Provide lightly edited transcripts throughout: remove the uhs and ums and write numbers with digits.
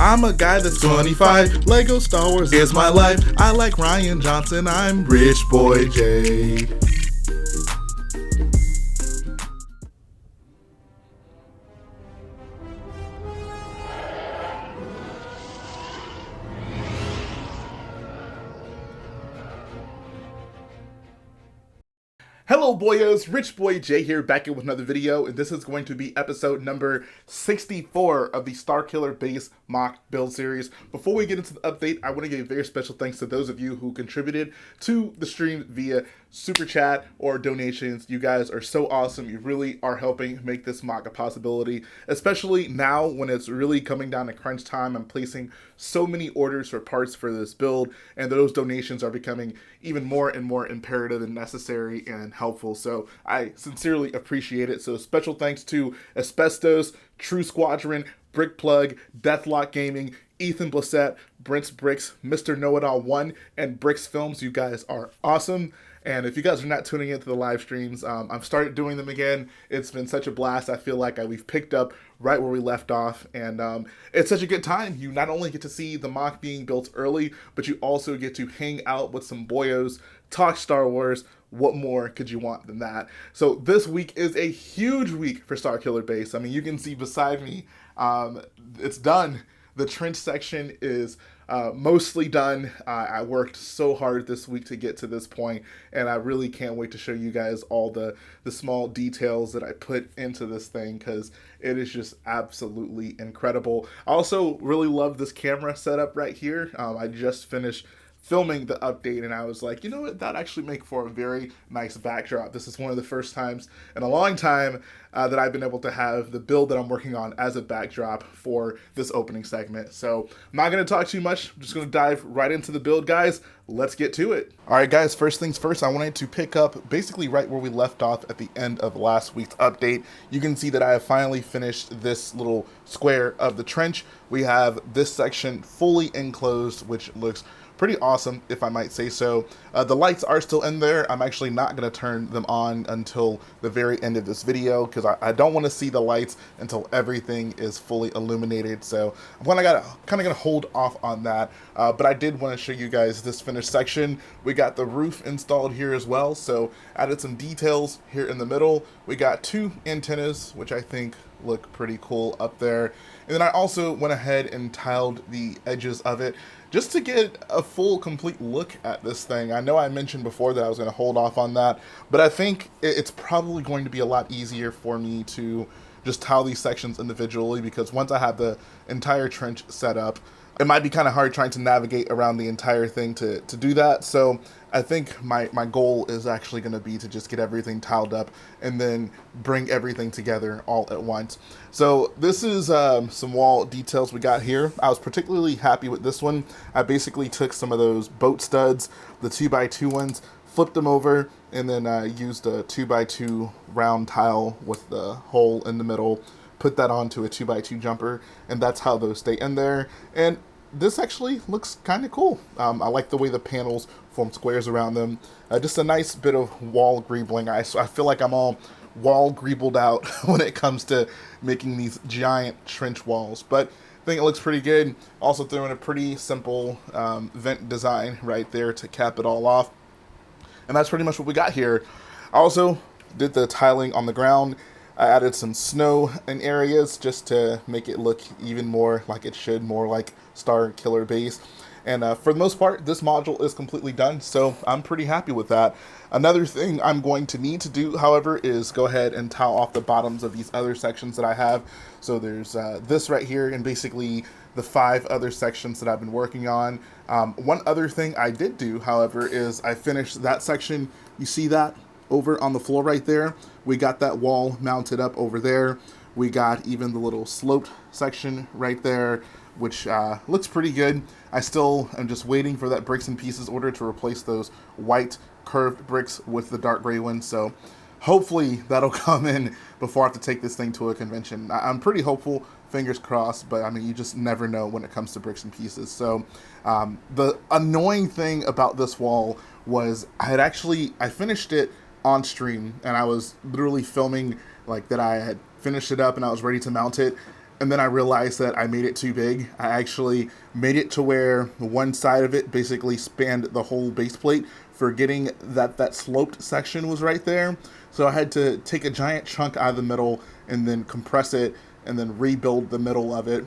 I'm a guy that's 25. Lego Star Wars is my life. I like Ryan Johnson. I'm Rich Boy J. Hello boyos, Rich Boy J here, back in with another video, and this is going to be episode number 64 of the Starkiller base mock build series. Before we get into the update, I want to give a very special thanks to those of you who contributed to the stream via super chat or donations. You guys are so awesome. You really are helping make this mock a possibility, especially now when it's really coming down to crunch time. I'm placing so many orders for parts for this build, and those donations are becoming even more and more imperative and necessary and helpful. So I sincerely appreciate it. So special thanks to Asbestos, True Squadron, Brick Plug, Deathlock Gaming, Ethan Blissett, Brent's Brix, Mr. Know-It-All 1, and Brix Films. You guys are awesome. And if you guys are not tuning into the live streams, I've started doing them again. It's been such a blast. I feel like we've picked up right where we left off, and it's such a good time. You not only get to see the mock being built early, but you also get to hang out with some boyos, talk Star Wars. What more could you want than that? So this week is a huge week for Starkiller base. I mean, you can see beside me, it's done. The trench section is mostly done. I worked so hard this week to get to this point, and I really can't wait to show you guys all the small details that I put into this thing, because it is just absolutely incredible. I also really love this camera setup right here. I just finished filming the update, and I was like, you know what, that actually make for a very nice backdrop. This is one of the first times in a long time that I've been able to have the build that I'm working on as a backdrop for this opening segment. So I'm not going to talk too much. I'm just going to dive right into the build, guys. Let's get to it. All right, guys, first things first, I wanted to pick up basically right where we left off at the end of last week's update. You can see that I have finally finished this little square of the trench. We have this section fully enclosed, which looks pretty awesome, if I might say so. The lights are still in there. I'm actually not going to turn them on until the very end of this video, because I don't want to see the lights until everything is fully illuminated. So I'm kind of going to hold off on that. But I did want to show you guys this finished section. We got the roof installed here as well, so added some details here in the middle. We got two antennas, which I think look pretty cool up there. And then I also went ahead and tiled the edges of it just to get a full, complete look at this thing. I know I mentioned before that I was going to hold off on that, but I think it's probably going to be a lot easier for me to just tile these sections individually, because once I have the entire trench set up, it might be kind of hard trying to navigate around the entire thing to do that. So I think my goal is actually going to be to just get everything tiled up and then bring everything together all at once. So this is some wall details we got here. I was particularly happy with this one. I basically took some of those boat studs, the 2x2 ones, flipped them over, and then used a 2x2 round tile with the hole in the middle, put that onto a 2x2 jumper, and that's how those stay in there. And this actually looks kind of cool. I like the way the panels form squares around them. Just a nice bit of wall greebling. I feel like I'm all wall greebled out when it comes to making these giant trench walls, but I think it looks pretty good. Also threw in a pretty simple vent design right there to cap it all off. And that's pretty much what we got here. I also did the tiling on the ground. I added some snow in areas just to make it look even more like it should, more like Starkiller base. And for the most part, this module is completely done, so I'm pretty happy with that. Another thing I'm going to need to do, however, is go ahead and tile off the bottoms of these other sections that I have. So there's this right here, and basically the 5 other sections that I've been working on. One other thing I did do, however, is I finished that section. You see that over on the floor right there? We got that wall mounted up over there. We got even the little sloped section right there, which looks pretty good. I still am just waiting for that bricks and pieces order to replace those white curved bricks with the dark gray ones. So hopefully that'll come in before I have to take this thing to a convention. I'm pretty hopeful, fingers crossed, but I mean, you just never know when it comes to bricks and pieces. So the annoying thing about this wall was I finished it on stream, and I was literally filming like that I had finished it up and I was ready to mount it. And and then I realized that I made it too big. I actually made it to where one side of it basically spanned the whole base plate, forgetting that that sloped section was right there. So I had to take a giant chunk out of the middle and then compress it and then rebuild the middle of it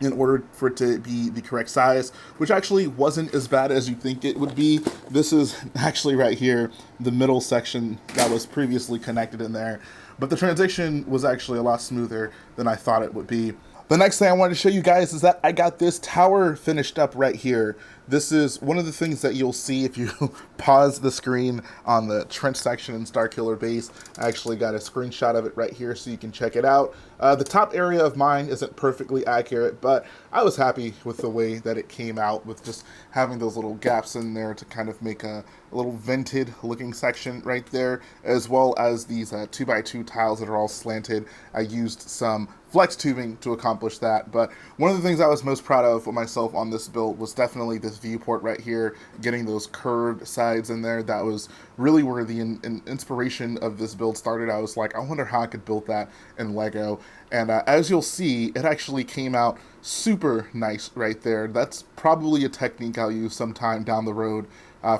in order for it to be the correct size, which actually wasn't as bad as you think it would be. This is actually right here, the middle section that was previously connected in there. But the transition was actually a lot smoother than I thought it would be. The next thing I wanted to show you guys is that I got this tower finished up right here. This is one of the things that you'll see if you pause the screen on the trench section in Starkiller base. I actually got a screenshot of it right here so you can check it out. The top area of mine isn't perfectly accurate, but I was happy with the way that it came out, with just having those little gaps in there to kind of make a little vented looking section right there, as well as these 2x2 tiles that are all slanted. I used some flex tubing to accomplish that, but one of the things I was most proud of for myself on this build was definitely this viewport right here, getting those curved sides in there. That was really where the inspiration of this build started. I was like, I wonder how I could build that in Lego, and as you'll see, it actually came out super nice right there. That's probably a technique I'll use sometime down the road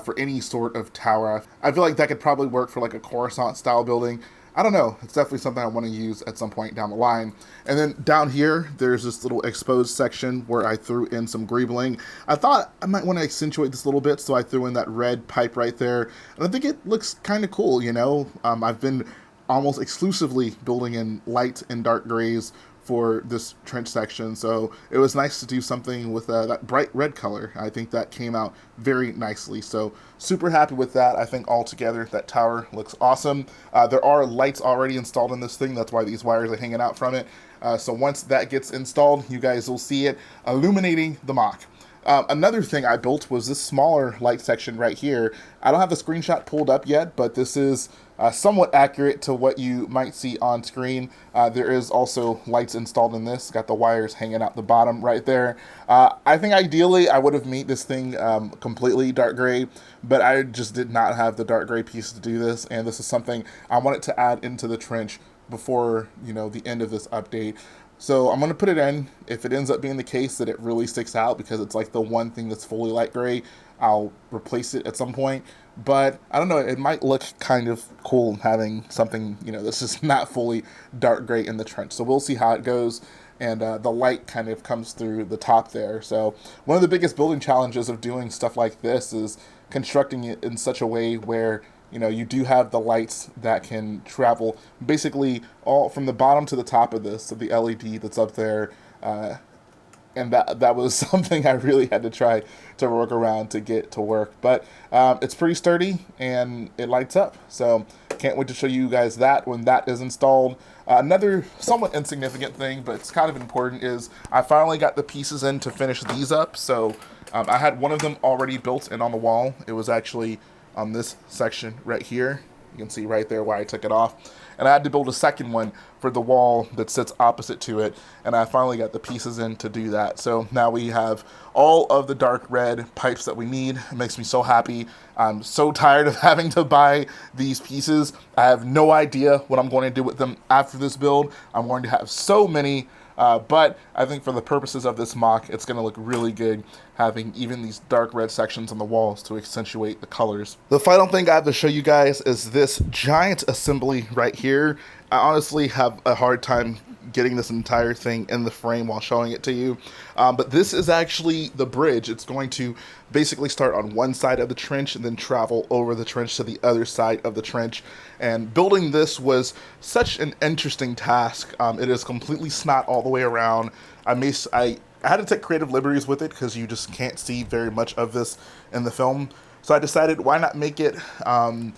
for any sort of tower. I feel like that could probably work for like a Coruscant style building. I don't know. It's definitely something I want to use at some point down the line. And then down here, there's this little exposed section where I threw in some greebling. I thought I might want to accentuate this a little bit, so I threw in that red pipe right there. And I think it looks kind of cool, you know? I've been almost exclusively building in light and dark grays for this trench section, so it was nice to do something with that bright red color. I think that came out very nicely, so super happy with that. I think altogether that tower looks awesome. There are lights already installed in this thing, that's why these wires are hanging out from it. So once that gets installed, you guys will see it illuminating the MOC. Another thing I built was this smaller light section right here. I don't have the screenshot pulled up yet, but this is somewhat accurate to what you might see on screen. There is also lights installed in this. Got the wires hanging out the bottom right there. I think ideally I would have made this thing completely dark gray, but I just did not have the dark gray piece to do this, and this is something I wanted to add into the trench before, you know, the end of this update. So I'm going to put it in. If it ends up being the case that it really sticks out because it's like the one thing that's fully light gray, I'll replace it at some point. But I don't know, it might look kind of cool having something, you know, that's just not fully dark gray in the trench. So we'll see how it goes. And the light kind of comes through the top there. So one of the biggest building challenges of doing stuff like this is constructing it in such a way where, you know, you do have the lights that can travel basically all from the bottom to the top of this, of the LED that's up there. And that was something I really had to try to work around to get to work. But it's pretty sturdy and it lights up. So can't wait to show you guys that when that is installed. Another somewhat insignificant thing, but it's kind of important, is I finally got the pieces in to finish these up. So I had one of them already built and on the wall. It was actually on this section right here. You can see right there why I took it off. And I had to build a second one for the wall that sits opposite to it. And I finally got the pieces in to do that. So now we have all of the dark red pipes that we need. It makes me so happy. I'm so tired of having to buy these pieces. I have no idea what I'm going to do with them after this build. I'm going to have so many. But I think for the purposes of this MOC, it's going to look really good having even these dark red sections on the walls to accentuate the colors. The final thing I have to show you guys is this giant assembly right here. I honestly have a hard time getting this entire thing in the frame while showing it to you. But this is actually the bridge. It's going to basically start on one side of the trench and then travel over the trench to the other side of the trench. And building this was such an interesting task. It is completely snot all the way around. I had to take creative liberties with it because you just can't see very much of this in the film. So I decided, why not make it, I mean,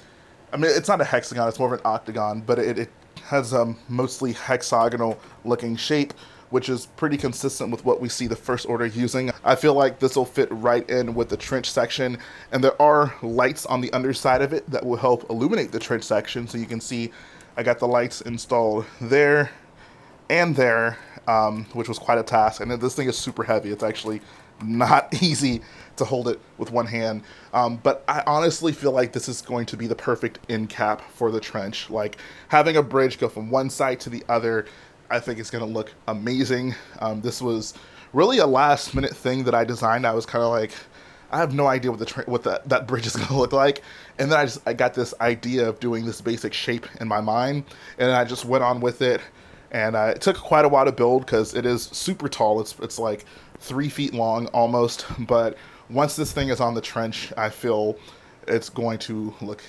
it's not a hexagon, it's more of an octagon, but it has a mostly hexagonal looking shape, which is pretty consistent with what we see the First Order using. I feel like this will fit right in with the trench section, and there are lights on the underside of it that will help illuminate the trench section. So you can see I got the lights installed there and there, which was quite a task. And then this thing is super heavy. It's actually not easy to hold it with one hand. But I honestly feel like this is going to be the perfect end cap for the trench. Like having a bridge go from one side to the other I think it's going to look amazing. This was really a last minute thing that I designed. I was kind of like, I have no idea what that bridge is going to look like, and then I got this idea of doing this basic shape in my mind, and I just went on with it. And it took quite a while to build because it is super tall. It's like 3 feet long almost. But once this thing is on the trench, I feel it's going to look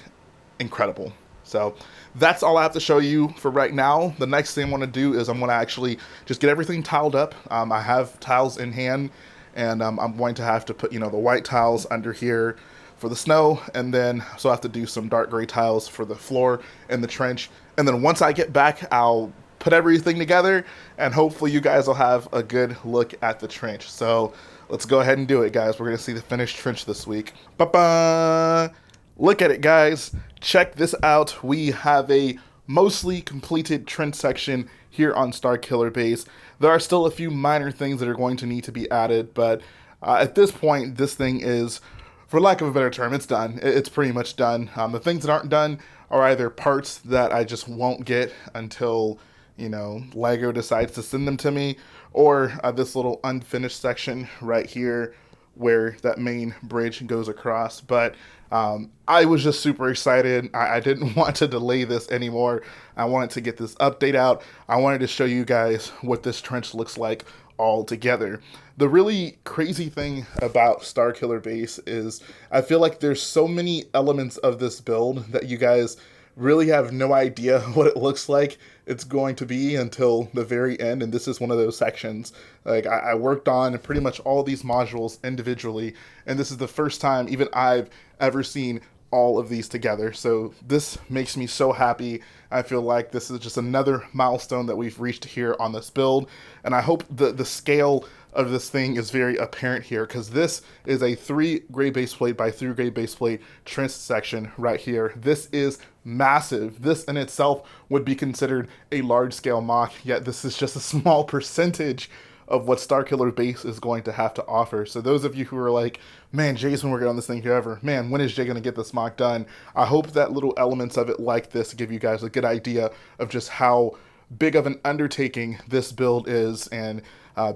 incredible. So that's all I have to show you for right now. The next thing I want to do is I'm going to actually just get everything tiled up. I have tiles in hand, and I'm going to have to put, the white tiles under here for the snow, and then so I have to do some dark gray tiles for the floor and the trench. And then once I get back, I'll put everything together, and hopefully you guys will have a good look at the trench. So let's go ahead and do it, guys. We're gonna see the finished trench this week. Ba-ba! Look at it, guys. Check this out. We have a mostly completed trench section here on Starkiller base. There are still a few minor things that are going to need to be added, but at this point, this thing is, for lack of a better term, it's done. It's pretty much done. The things that aren't done are either parts that I just won't get until Lego decides to send them to me, or this little unfinished section right here where that main bridge goes across. But I was just super excited. I didn't want to delay this anymore. I wanted to get this update out. I wanted to show you guys what this trench looks like all together. The really crazy thing about Starkiller base is I feel like there's so many elements of this build that you guys really have no idea what it looks like it's going to be until the very end, and this is one of those sections. Like, I worked on pretty much all these modules individually, and this is the first time even I've ever seen all of these together. So this makes me so happy. I feel like this is just another milestone that we've reached here on this build, and I hope the scale of this thing is very apparent here, because this is a 3 gray base plate by 3 gray base plate trench section right here. This is massive. This in itself would be considered a large scale MOC, yet this is just a small percentage of what Starkiller base is going to have to offer. So those of you who are like, man, Jay's been working on this thing forever. Man, when is Jay going to get this MOC done? I hope that little elements of it like this give you guys a good idea of just how big of an undertaking this build is. And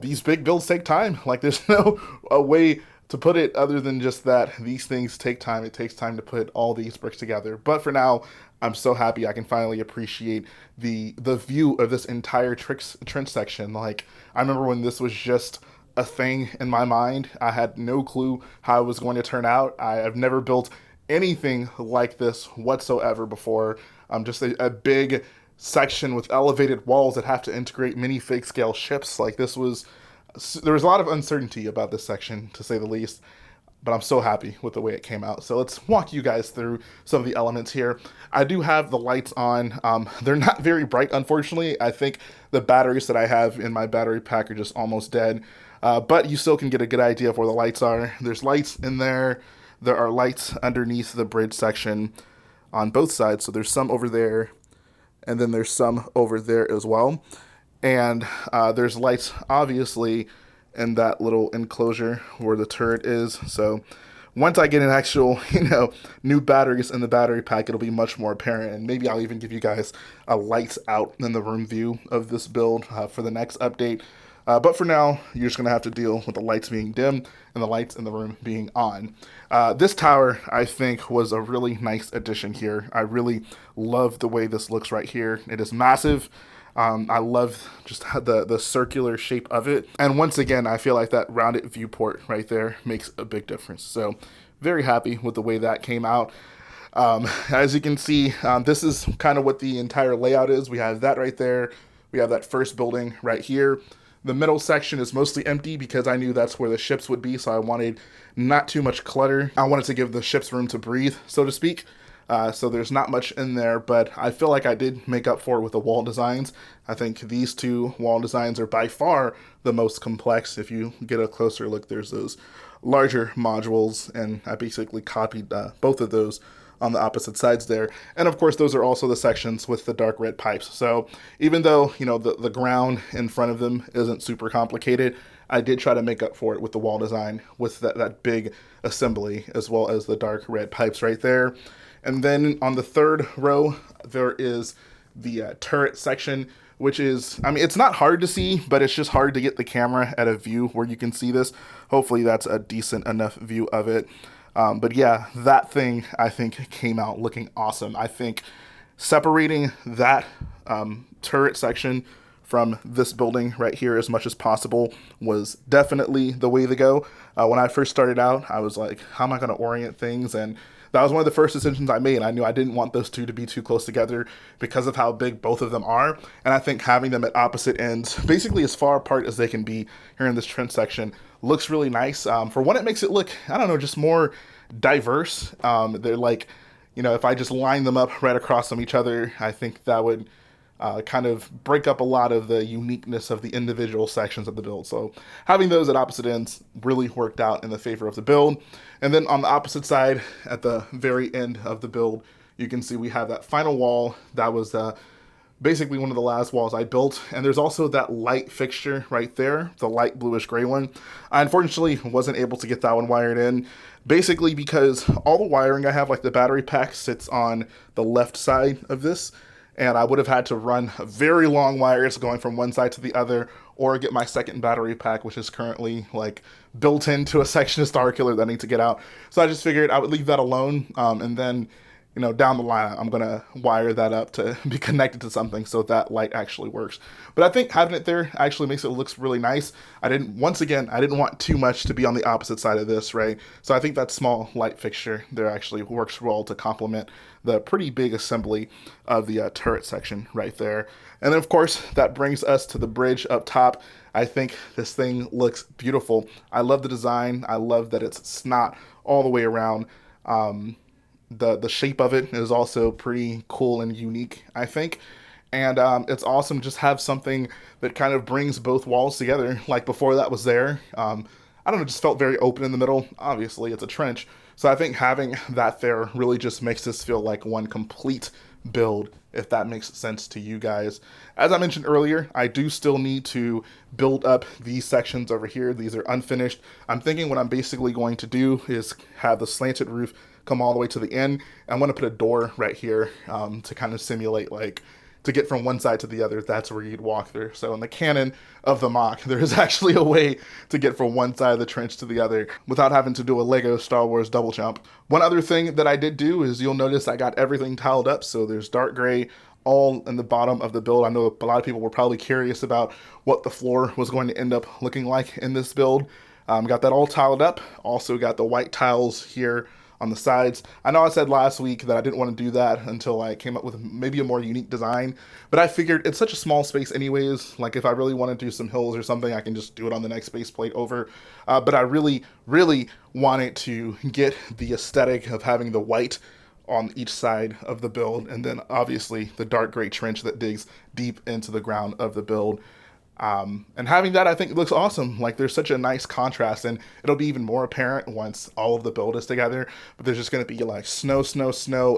these big builds take time. Like, there's no way to put it other than just that these things take time. It takes time to put all these bricks together. But for now, I'm so happy I can finally appreciate the view of this entire trench section. Like, I remember when this was just a thing in my mind. I had no clue how it was going to turn out. I have never built anything like this whatsoever before. Just a big section with elevated walls that have to integrate minifig scale ships. Like, there was a lot of uncertainty about this section, to say the least, but I'm so happy with the way it came out. So let's walk you guys through some of the elements here. I do have the lights on. They're not very bright, unfortunately. I think the batteries that I have in my battery pack are just almost dead, but you still can get a good idea of where the lights are. There's lights in there. There are lights underneath the bridge section on both sides. So there's some over there, and then there's some over there as well. And there's lights, obviously, in that little enclosure where the turret is. So once I get an actual, new batteries in the battery pack, it'll be much more apparent. And maybe I'll even give you guys a lights out in the room view of this build for the next update. But for now, you're just going to have to deal with the lights being dim and the lights in the room being on. This tower, I think, was a really nice addition here. I really love the way this looks right here. It is massive. I love just the circular shape of it. And once again, I feel like that rounded viewport right there makes a big difference. So very happy with the way that came out. As you can see, this is kind of what the entire layout is. We have that right there. We have that first building right here. The middle section is mostly empty because I knew that's where the ships would be. So I wanted not too much clutter. I wanted to give the ships room to breathe, so to speak. So there's not much in there, but I feel like I did make up for it with the wall designs. I think these two wall designs are by far the most complex. If you get a closer look, there's those larger modules, and I basically copied both of those on the opposite sides there. And of course, those are also the sections with the dark red pipes. So even though, the ground in front of them isn't super complicated, I did try to make up for it with the wall design with that big assembly, as well as the dark red pipes right there. And then on the third row, there is the turret section, which is, I mean, it's not hard to see, but it's just hard to get the camera at a view where you can see this. Hopefully that's a decent enough view of it. But yeah, that thing I think came out looking awesome. I think separating that turret section from this building right here as much as possible was definitely the way to go. When I first started out, I was like, how am I going to orient things? And that was one of the first decisions I made. I knew I didn't want those two to be too close together because of how big both of them are. And I think having them at opposite ends, basically as far apart as they can be here in this trench section, looks really nice. For one, it makes it look, I don't know, just more diverse. They're like, you know, if I just line them up right across from each other, I think that would kind of break up a lot of the uniqueness of the individual sections of the build. So having those at opposite ends really worked out in the favor of the build. And then on the opposite side, at the very end of the build, you can see we have that final wall. That was basically one of the last walls I built. And there's also that light fixture right there, the light bluish gray one. I unfortunately wasn't able to get that one wired in, basically because all the wiring I have, like the battery pack, sits on the left side of this. And I would have had to run very long wires going from one side to the other, or get my second battery pack, which is currently like built into a section of Starkiller that I need to get out. So I just figured I would leave that alone, and then, you know, down the line, I'm gonna wire that up to be connected to something so that light actually works. But I think having it there actually makes it look really nice. Once again, I didn't want too much to be on the opposite side of this, right? So I think that small light fixture there actually works well to complement the pretty big assembly of the turret section right there. And then of course, that brings us to the bridge up top. I think this thing looks beautiful. I love the design. I love that it's snot all the way around. The shape of it is also pretty cool and unique, I think. And it's awesome to just have something that kind of brings both walls together. Like before that was there. I don't know, just felt very open in the middle. Obviously, it's a trench. So I think having that there really just makes this feel like one complete build, if that makes sense to you guys. As I mentioned earlier, I do still need to build up these sections over here. These are unfinished. I'm thinking what I'm basically going to do is have the slanted roof come all the way to the end. I'm going to put a door right here to kind of simulate, like, to get from one side to the other. That's where you'd walk through. So in the canon of the MOC, there is actually a way to get from one side of the trench to the other without having to do a Lego Star Wars double jump. One other thing that I did do is you'll notice I got everything tiled up. So there's dark gray all in the bottom of the build. I know a lot of people were probably curious about what the floor was going to end up looking like in this build. Got that all tiled up. Also got the white tiles here on the sides. I know I said last week that I didn't want to do that until I came up with maybe a more unique design, but I figured it's such a small space anyways. Like if I really want to do some hills or something, I can just do it on the next base plate over. But I really wanted to get the aesthetic of having the white on each side of the build, and then obviously the dark gray trench that digs deep into the ground of the build. And having that, I think, looks awesome. Like there's such a nice contrast, and it'll be even more apparent once all of the build is together. But there's just going to be like snow,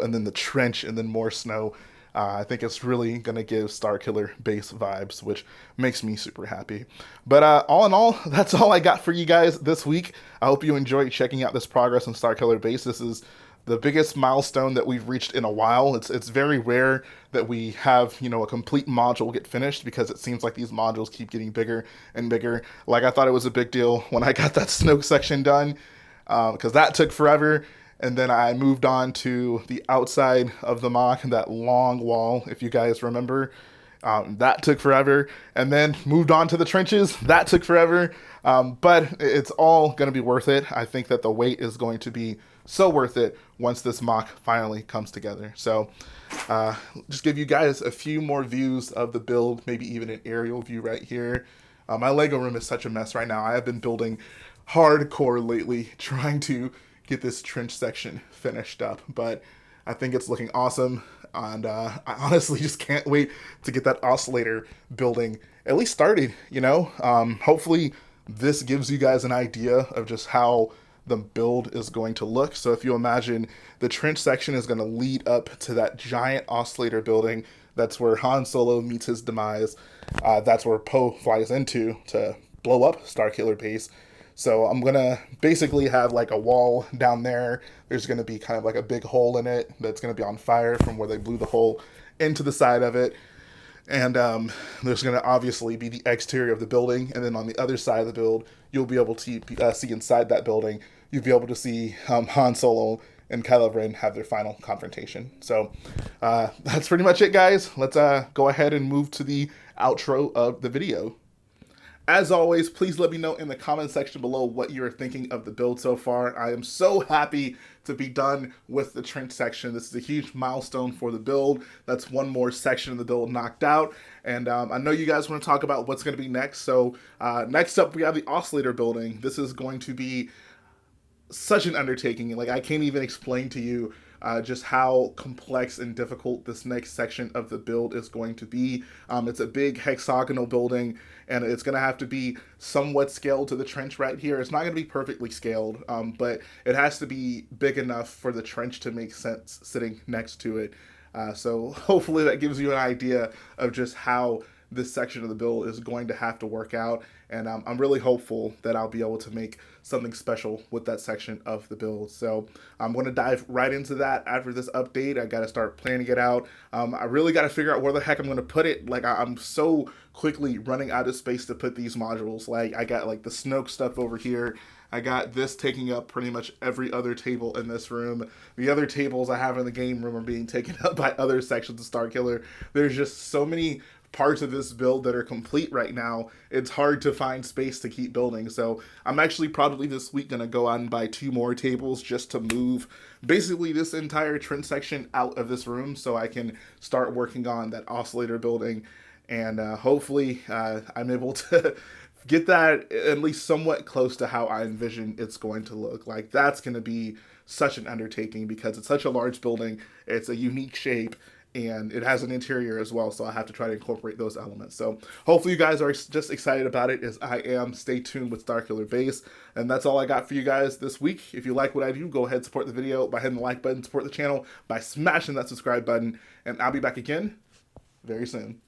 and then the trench, and then more snow. I think it's really going to give Starkiller base vibes, which makes me super happy. But all in all, that's all I got for you guys this week. I hope you enjoyed checking out this progress on Starkiller base. This is the biggest milestone that we've reached in a while. It's very rare that we have, you know, a complete module get finished, because it seems like these modules keep getting bigger and bigger. Like I thought it was a big deal when I got that Snoke section done, because that took forever. And then I moved on to the outside of the MOC, that long wall, if you guys remember. That took forever. And then moved on to the trenches. That took forever. But it's all going to be worth it. I think that the wait is going to be so worth it once this MOC finally comes together. So just give you guys a few more views of the build, maybe even an aerial view right here. My Lego room is such a mess right now. I have been building hardcore lately, trying to get this trench section finished up, but I think it's looking awesome. And I honestly just can't wait to get that oscillator building at least started, you know. Hopefully this gives you guys an idea of just how the build is going to look. So if you imagine, the trench section is going to lead up to that giant oscillator building. That's where Han Solo meets his demise. That's where Poe flies into to blow up Starkiller base. So I'm going to basically have like a wall down there. There's going to be kind of like a big hole in it that's going to be on fire from where they blew the hole into the side of it. And there's going to obviously be the exterior of the building, and then on the other side of the build, you'll be able to see inside that building. You'll be able to see Han Solo and Kylo Ren have their final confrontation. So that's pretty much it, guys. Let's go ahead and move to the outro of the video. As always, please let me know in the comment section below what you're thinking of the build so far. I am so happy to be done with the trench section. This is a huge milestone for the build. That's one more section of the build knocked out. And I know you guys want to talk about what's going to be next. So next up, we have the oscillator building. This is going to be such an undertaking. Like, I can't even explain to you just how complex and difficult this next section of the build is going to be. It's a big hexagonal building, and it's going to have to be somewhat scaled to the trench right here. It's not going to be perfectly scaled, but it has to be big enough for the trench to make sense sitting next to it. So hopefully that gives you an idea of just how this section of the build is going to have to work out, and I'm really hopeful that I'll be able to make something special with that section of the build. So I'm going to dive right into that after this update. I got to start planning it out. I really got to figure out where the heck I'm going to put it. Like, I'm so quickly running out of space to put these modules. Like, I got like the Snoke stuff over here. I got this taking up pretty much every other table in this room. The other tables I have in the game room are being taken up by other sections of Starkiller. There's just so many parts of this build that are complete right now. It's hard to find space to keep building. So I'm actually probably this week going to go out and buy 2 more tables just to move basically this entire trench section out of this room so I can start working on that oscillator building. And hopefully I'm able to get that at least somewhat close to how I envision it's going to look. Like, that's going to be such an undertaking because it's such a large building. It's a unique shape, and it has an interior as well, so I have to try to incorporate those elements. So hopefully you guys are just excited about it as I am. Stay tuned with Starkiller Base, and that's all I got for you guys this week. If you like what I do, go ahead and support the video by hitting the like button, support the channel by smashing that subscribe button, and I'll be back again very soon.